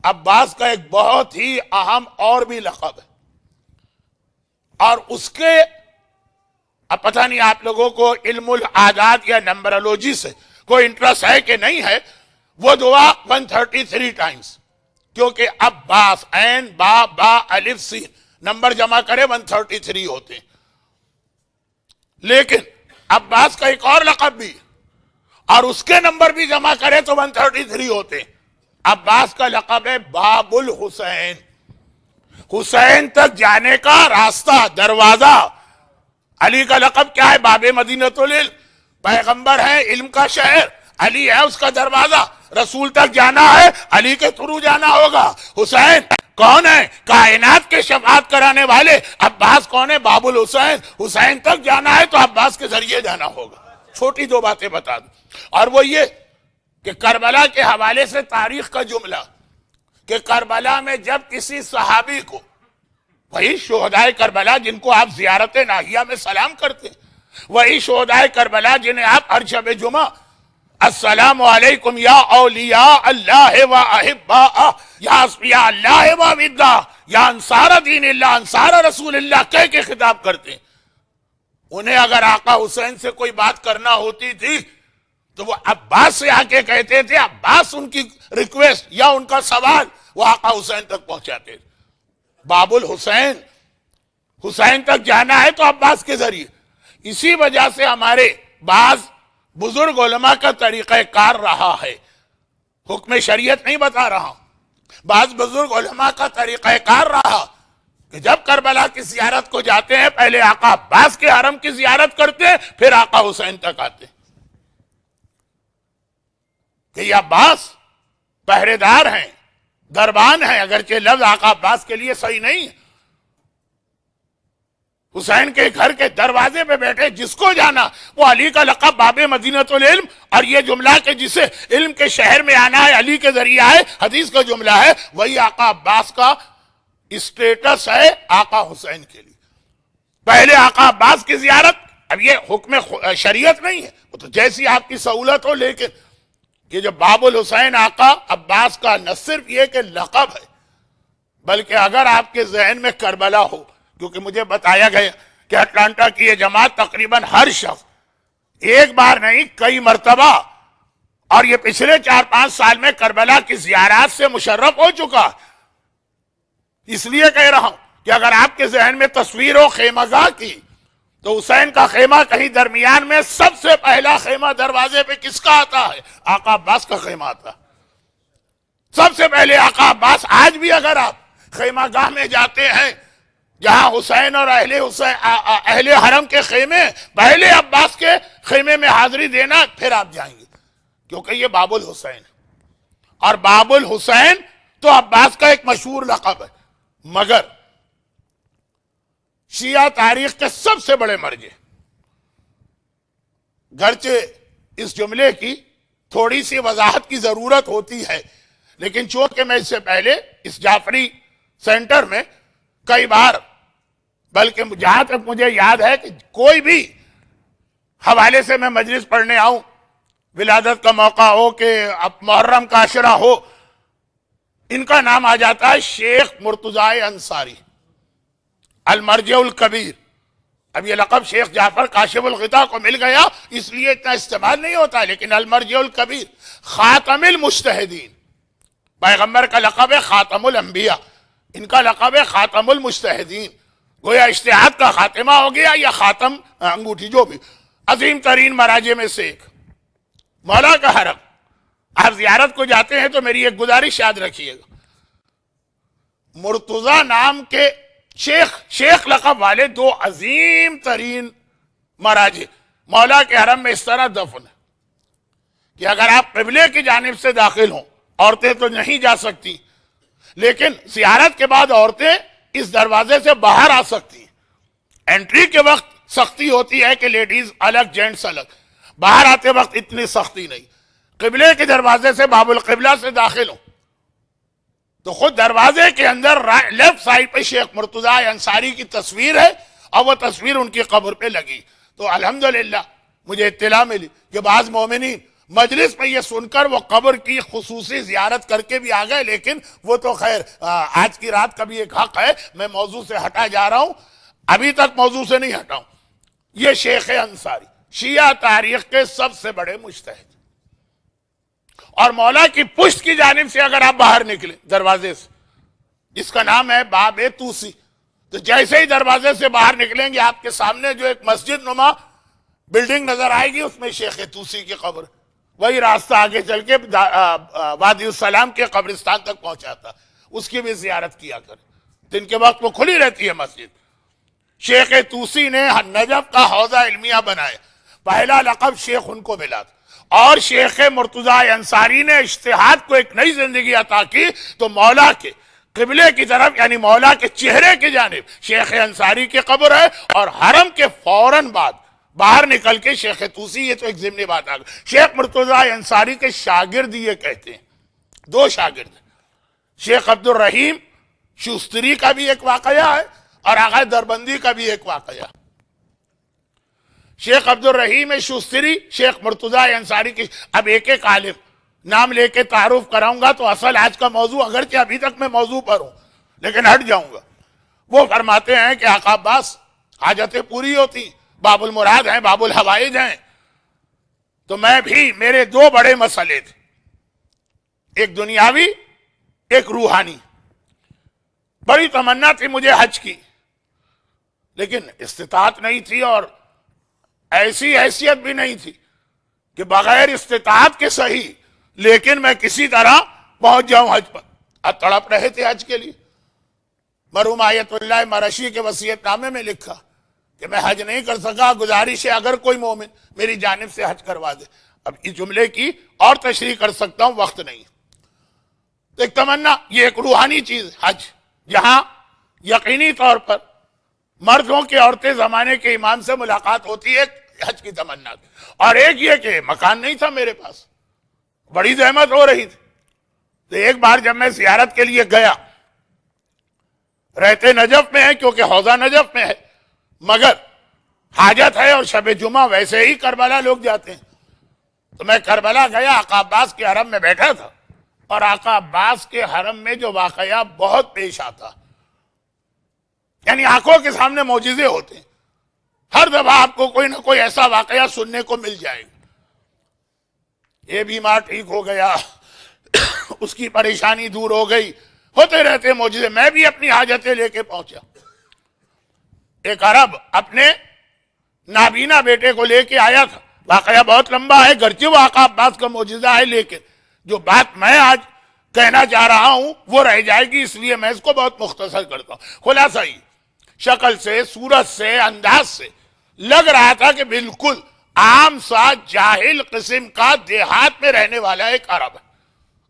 عباس کا ایک بہت ہی اہم اور بھی لقب ہے، اور اس کے اب پتہ نہیں آپ لوگوں کو علم العادات یا نمبرولوجی سے کوئی انٹرسٹ ہے کہ نہیں ہے، وہ دعا 133 ٹائمز، کیونکہ عباس عین با با الف سین نمبر جمع کرے 133 ہوتے ہیں۔ لیکن عباس کا ایک اور لقب بھی، اور اس کے نمبر بھی جمع کرے تو 133 ہوتے ہیں۔ عباس کا لقب ہے باب الحسین، حسین تک جانے کا راستہ، دروازہ۔ علی کا لقب کیا ہے؟ باب مدینۃ العلم، پیغمبر ہے علم کا شہر، علی ہے اس کا دروازہ، رسول تک جانا ہے علی کے تھرو جانا ہوگا۔ حسین کون ہے؟ کائنات کے شفاعت کرانے والے۔ عباس کون ہے؟ باب الحسین، حسین تک جانا ہے تو عباس کے ذریعے جانا ہوگا۔ چھوٹی دو باتیں بتا دوں، اور وہ یہ کہ کربلا کے حوالے سے تاریخ کا جملہ کہ کربلا میں جب کسی صحابی کو، وہی شہدائے کربلا جن کو آپ زیارت ناہیہ میں سلام کرتے ہیں، وہی شہدائے کربلا جنہیں آپ ہر شب جمعہ السلام علیکم یا اولیاء اللہ و احباء یا اصفیاء اللہ و وداء یا انصار دین اللہ انصار رسول اللہ کہہ کے خطاب کرتے ہیں، انہیں اگر آقا حسین سے کوئی بات کرنا ہوتی تھی تو وہ عباس سے آ کے کہتے تھے، عباس ان کی ریکویسٹ یا ان کا سوال وہ آقا حسین تک پہنچاتے تھے۔ باب الحسین، حسین تک جانا ہے تو عباس کے ذریعے۔ اسی وجہ سے ہمارے بعض بزرگ علماء کا طریقہ کار رہا ہے، حکم شریعت نہیں بتا رہا ہوں، بعض بزرگ علماء کا طریقہ کار رہا کہ جب کربلا کی زیارت کو جاتے ہیں پہلے آقا عباس کے حرم کی زیارت کرتے ہیں پھر آقا حسین تک آتے ہیں، کہ یہ عباس پہرے دار ہیں، دربان ہیں، اگرچہ لفظ آقا عباس کے لیے صحیح نہیں ہے۔ حسین کے گھر کے دروازے پہ بیٹھے جس کو جانا، وہ علی کا لقب باب مدینۃ العلم، اور یہ جملہ کہ جسے علم کے شہر میں آنا ہے علی کے ذریعہ ہے، حدیث کا جملہ ہے، وہی آقا عباس کا اسٹیٹس ہے آقا حسین کے لیے۔ پہلے آقا عباس کی زیارت، اب یہ حکم شریعت نہیں ہے، وہ تو جیسی آپ کی سہولت ہو، لیکن یہ جو باب الحسین آقا عباس کا نہ صرف یہ کہ لقب ہے، بلکہ اگر آپ کے ذہن میں کربلا ہو، کیونکہ مجھے بتایا گیا کہ اٹلانٹا کی یہ جماعت تقریباً ہر شخص ایک بار نہیں کئی مرتبہ، اور یہ پچھلے 4-5 سال میں کربلا کی زیارات سے مشرف ہو چکا۔ اس لیے کہہ رہا ہوں کہ اگر آپ کے ذہن میں تصویر ہو خیمہ گاہ کی، تو حسین کا خیمہ کہیں درمیان میں سب سے پہلا خیمہ دروازے پہ کس کا آتا ہے؟ آقا عباس کا خیمہ آتا ہے سب سے پہلے، آقا عباس۔ آج بھی اگر آپ خیمہ گاہ میں جاتے ہیں جہاں حسین اور اہل حرم کے خیمے، پہلے عباس کے خیمے میں حاضری دینا پھر آپ جائیں گے، کیونکہ یہ باب الحسین ہے، اور باب الحسین تو عباس کا ایک مشہور لقب ہے۔ مگر شیعہ تاریخ کے سب سے بڑے مرجع، گرچہ اس جملے کی تھوڑی سی وضاحت کی ضرورت ہوتی ہے، لیکن چونکہ میں اس سے پہلے اس جعفری سینٹر میں کئی بار، بلکہ جہاں تک مجھے یاد ہے کہ کوئی بھی حوالے سے میں مجلس پڑھنے آؤں، ولادت کا موقع ہو کہ محرم کا عشرہ ہو، ان کا نام آ جاتا ہے شیخ مرتضی انصاری المرجع الکبیر۔ اب یہ لقب شیخ جعفر کاشف الغطا کو مل گیا اس لیے اتنا استعمال نہیں ہوتا، لیکن المرجع الکبیر، خاتم المجتہدین، پیغمبر کا لقب ہے خاتم الانبیاء، ان کا لقب ہے خاتم المجتہدین، گویا اجتہاد کا خاتمہ ہو گیا یا خاتم انگوٹھی، جو بھی عظیم ترین مراجع میں سے ایک۔ مولا کا حرم آپ زیارت کو جاتے ہیں تو میری ایک گزارش یاد رکھیے گا، مرتضی نام کے شیخ لقب والے دو عظیم ترین مراجع مولا کے حرم میں اس طرح دفن ہے کہ اگر آپ قبلے کی جانب سے داخل ہوں، عورتیں تو نہیں جا سکتی، لیکن زیارت کے بعد عورتیں اس دروازے سے باہر آ سکتی ہیں۔ انٹری کے وقت سختی ہوتی ہے کہ لیڈیز الگ جینٹس الگ، باہر آتے وقت اتنی سختی نہیں۔ قبلے کے دروازے سے باب القبلہ سے داخل ہوں تو خود دروازے کے اندر لیفٹ سائڈ پہ شیخ مرتضی انصاری کی تصویر ہے، اور وہ تصویر ان کی قبر پہ لگی۔ تو الحمدللہ مجھے اطلاع ملی کہ بعض مومنین مجلس میں یہ سن کر وہ قبر کی خصوصی زیارت کر کے بھی آ گئے، لیکن وہ تو خیر آج کی رات کا بھی ایک حق ہے، میں موضوع سے ہٹا جا رہا ہوں، ابھی تک موضوع سے نہیں ہٹا ہوں۔ یہ شیخ انصاری شیعہ تاریخ کے سب سے بڑے مجتہد، اور مولا کی پشت کی جانب سے اگر آپ باہر نکلیں دروازے سے، جس کا نام ہے باب توسی، تو جیسے ہی دروازے سے باہر نکلیں گے آپ کے سامنے جو ایک مسجد نما بلڈنگ نظر آئے گی، اس میں شیخ توسی کی قبر، وہی راستہ آگے چل کے وادی السلام کے قبرستان تک پہنچاتا، اس کی بھی زیارت کیا کریں، دن کے وقت وہ کھلی رہتی ہے مسجد۔ شیخ توسی نے نجف کا حوضہ علمیہ بنایا، پہلا لقب شیخ ان کو ملا تھا، اور شیخ مرتضی انصاری نے اجتہاد کو ایک نئی زندگی عطا کی، تو مولا کے قبلے کی طرف یعنی مولا کے چہرے کی جانب شیخ انصاری کی قبر ہے، اور حرم کے فوراً بعد باہر نکل کے شیخ توسی، یہ تو ایک ضمنی بات آ گئی۔ شیخ مرتضی انصاری کے شاگرد یہ کہتے ہیں، دو شاگرد، شیخ عبد الرحیم شوستری کا بھی ایک واقعہ ہے اور آغا دربندی کا بھی ایک واقعہ۔ شیخ عبد الرحیم شوستری، شیخ مرتضی انصاری کی، اب ایک ایک عالم نام لے کے تعارف کراؤں گا تو اصل آج کا موضوع، اگرچہ ابھی تک میں موضوع پر ہوں لیکن ہٹ جاؤں گا۔ وہ فرماتے ہیں کہ آقا عباس حاجتیں پوری ہوتی، باب المراد ہیں، باب الحوائج ہیں، تو میں بھی، میرے دو بڑے مسئلے تھے، ایک دنیاوی ایک روحانی۔ بڑی تمنا تھی مجھے حج کی، لیکن استطاعت نہیں تھی، اور ایسی حیثیت بھی نہیں تھی کہ بغیر استطاعت کے صحیح لیکن میں کسی طرح پہنچ جاؤں حج پر۔ اب تڑپ رہے تھے حج کے لیے۔ مرحوم آیت اللہ مرشی کے وصیت نامے میں لکھا کہ میں حج نہیں کر سکا، گزارش ہے اگر کوئی مومن میری جانب سے حج کروا دے۔ اب اس جملے کی اور تشریح کر سکتا ہوں، وقت نہیں۔ ایک تمنا، یہ ایک روحانی چیز حج، جہاں یقینی طور پر مردوں کے عورتیں زمانے کے امام سے ملاقات ہوتی ہے، حج کی تمنا تھی۔ اور ایک یہ کہ مکان نہیں تھا میرے پاس، بڑی زحمت ہو رہی تھی۔ تو ایک بار جب میں زیارت کے لیے گیا، رہتے نجف میں ہے کیونکہ حوضہ نجف میں ہے، مگر حاجت ہے اور شب جمعہ ویسے ہی کربلا لوگ جاتے ہیں، تو میں کربلا گیا، آقا عباس کے حرم میں بیٹھا تھا، اور آقا عباس کے حرم میں جو واقعہ بہت پیش آتا، یعنی آنکھوں کے سامنے معجزے ہوتے ہیں، ہر دفعہ آپ کو کوئی نہ کوئی ایسا واقعہ سننے کو مل جائے گا۔ یہ بیمار ٹھیک ہو گیا، اس کی پریشانی دور ہو گئی، ہوتے رہتے معجزے۔ میں بھی اپنی حاجتیں لے کے پہنچا۔ ایک عرب اپنے نابینا بیٹے کو لے کے آیا تھا، واقعہ بہت لمبا ہے، گرچہ وہ آقا عباس کا معجزہ ہے، لیکن جو بات میں آج کہنا چاہ رہا ہوں وہ رہ جائے گی، اس لیے میں اس کو بہت مختصر کرتا ہوں۔ خلاصہ ہی، شکل سے، صورت سے، انداز سے لگ رہا تھا کہ بالکل عام سا جاہل قسم کا دیہات میں رہنے والا ایک عرب ہے۔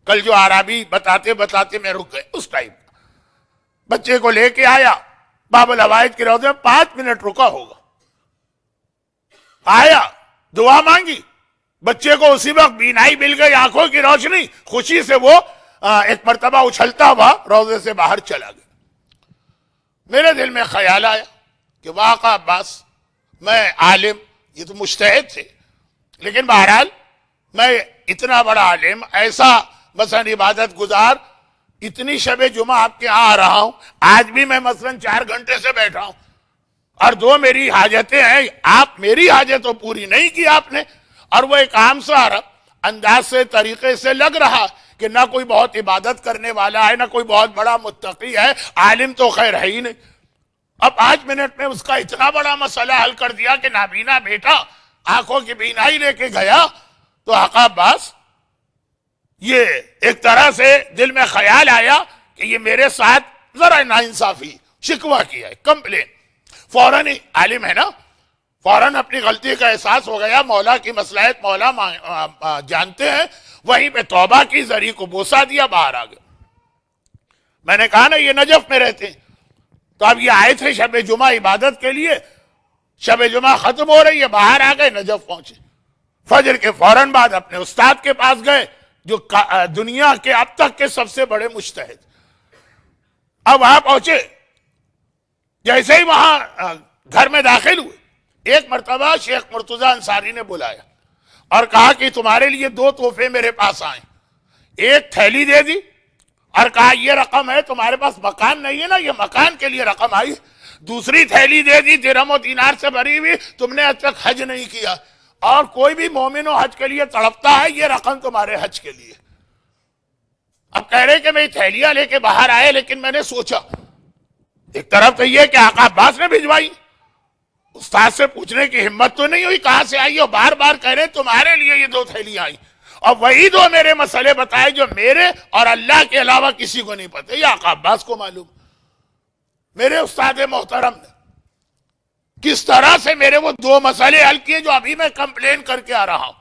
کل جو عربی بتاتے بتاتے میں رک گئے، اس ٹائپ بچے کو لے کے آیا، باب الحوائج کے روضے میں 5 منٹ رکا ہوگا، آیا، دعا مانگی، بچے کو اسی وقت بینائی مل گئی، آنکھوں کی روشنی، خوشی سے وہ ایک مرتبہ اچھلتا ہوا روضے سے باہر چلا گیا۔ میرے دل میں خیال آیا کہ آقا عباس، میں عالم، یہ تو مجتہد تھے، لیکن بہرحال میں اتنا بڑا عالم، ایسا مثلا عبادت گزار، اتنی شب جمعہ آپ کے آ رہا ہوں، آج بھی میں مثلا 4 گھنٹے سے بیٹھا ہوں، اور 2 میری حاجتیں ہیں، آپ میری حاجت تو پوری نہیں کی آپ نے۔ اور وہ ایک عام سا عرب انداز سے، طریقے سے لگ رہا کہ نہ کوئی بہت عبادت کرنے والا ہے، نہ کوئی بہت بڑا متقی ہے، عالم تو خیر ہے ہی نہیں۔ اب 5 منٹ میں اس کا اتنا بڑا مسئلہ حل کر دیا کہ نابینا بیٹا آنکھوں کی بینائی لے کے گیا۔ تو آقا عباس، یہ ایک طرح سے دل میں خیال آیا کہ یہ میرے ساتھ ذرا ناانصافی، شکوہ کیا ہے، کمپلین۔ فوراً ہی، عالم ہے نا، فوراً اپنی غلطی کا احساس ہو گیا، مولا کی مصلحت مولا جانتے ہیں، وہیں پہ توبہ کی، ذریع کو بوسہ دیا، باہر آ گیا۔ میں نے کہا نا یہ نجف میں رہتے ہیں، تو اب یہ آئے تھے شب جمعہ عبادت کے لیے، شب جمعہ ختم ہو رہی ہے، باہر آ گئے، نجف پہنچے۔ فجر کے فوراً بعد اپنے استاد کے پاس گئے، جو دنیا کے اب تک کے سب سے بڑے مجتہد۔ اب وہاں پہنچے، جیسے ہی وہاں گھر میں داخل ہوئے، ایک مرتبہ شیخ مرتضی انصاری نے بلایا، اور کہا کہ تمہارے لیے 2 تحفے میرے پاس آئے. ایک تھیلی دے دی اور کہا یہ رقم ہے, تمہارے پاس مکان نہیں ہے نا, یہ مکان کے لیے رقم آئی. دوسری تھیلی دے دی درہم و دینار سے بھری ہوئی, تم نے اب تک حج نہیں کیا, اور کوئی بھی مومن و حج کے لیے تڑپتا ہے, یہ رقم تمہارے حج کے لیے. اب کہہ رہے کہ میں تھیلیاں لے کے باہر آئے, لیکن میں نے سوچا ایک طرف تو یہ کہ آقا عباس نے بھجوائی, استاد سے پوچھنے کی ہمت تو نہیں ہوئی کہاں سے آئی, اور بار بار کہہ رہے تمہارے لیے یہ 2 تھیلیاں آئی, اور وہی 2 میرے مسئلے بتائے جو میرے اور اللہ کے علاوہ کسی کو نہیں پتہ, یہ آقا عباس کو معلوم. میرے استاد محترم نے کس طرح سے میرے وہ 2 مسئلے حل کیے جو ابھی میں کمپلین کر کے آ رہا ہوں.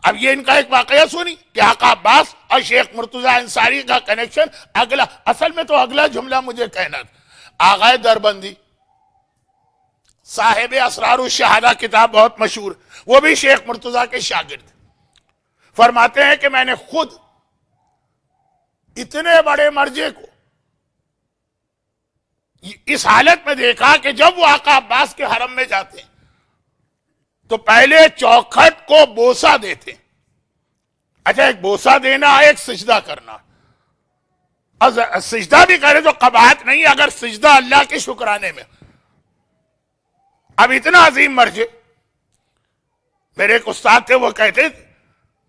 اب یہ ان کا ایک واقعہ سنی کہ آقا عباس اور شیخ مرتضی انصاری کا کنیکشن اگلا, اصل میں تو اگلا جملہ مجھے کہنا تھا. آغا دربندی صاحب اسرار الشہادہ کتاب بہت مشہور, وہ بھی شیخ مرتضی کے شاگرد, فرماتے ہیں کہ میں نے خود اتنے بڑے مرجے کو اس حالت میں دیکھا کہ جب وہ آقا عباس کے حرم میں جاتے ہیں تو پہلے چوکھٹ کو بوسہ دیتے. اچھا, ایک بوسہ دینا, ایک سجدہ کرنا. اور سجدہ بھی کرے تو قباحت نہیں اگر سجدہ اللہ کے شکرانے میں. اب اتنا عظیم مرجع, میرے ایک استاد تھے, وہ کہتے تھے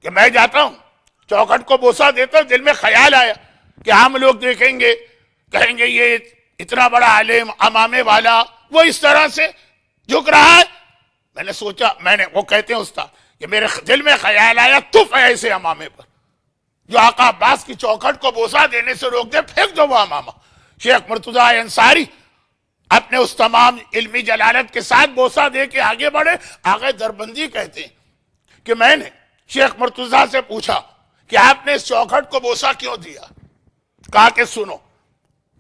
کہ میں جاتا ہوں چوکھٹ کو بوسہ دیتا ہوں, دل میں خیال آیا کہ عام لوگ دیکھیں گے کہیں گے یہ اتنا بڑا عالم امامے والا وہ اس طرح سے جھک رہا ہے. میں نے سوچا, وہ کہتے ہیں استاد کہ میرے دل میں خیال آیا تف ہے ایسے امامے پر جو آقا عباس کی چوکھٹ کو بوسہ دینے سے روک دے, پھینک دو وہ امامہ. شیخ مرتضی انصاری اپنے اس تمام علمی جلالت کے ساتھ بوسہ دے کے آگے بڑھے. آغا دربندی کہتے ہیں کہ میں نے شیخ مرتضی سے پوچھا کہ آپ نے اس چوکھٹ کو بوسہ کیوں دیا؟ کہا کہ سنو,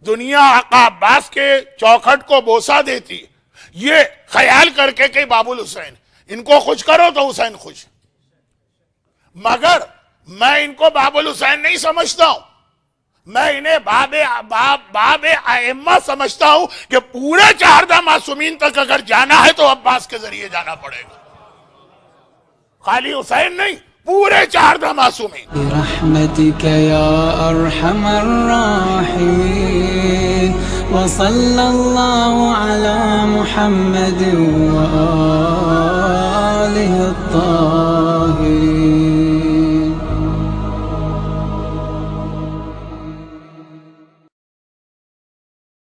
دنیا آقا عباس کے چوکھٹ کو بوسہ دیتی یہ خیال کر کے کہ باب الحسین ان کو خوش کرو تو حسین خوش, مگر میں ان کو باب الحسین نہیں سمجھتا ہوں, میں انہیں باب ائمہ سمجھتا ہوں کہ پورے 14 معصومین تک اگر جانا ہے تو عباس کے ذریعے جانا پڑے گا, خالی حسین نہیں, پورے 14 معصومین. برحمتک یا ارحم الراحمین وصلی اللہ علی محمد وآلہ الطاہرین.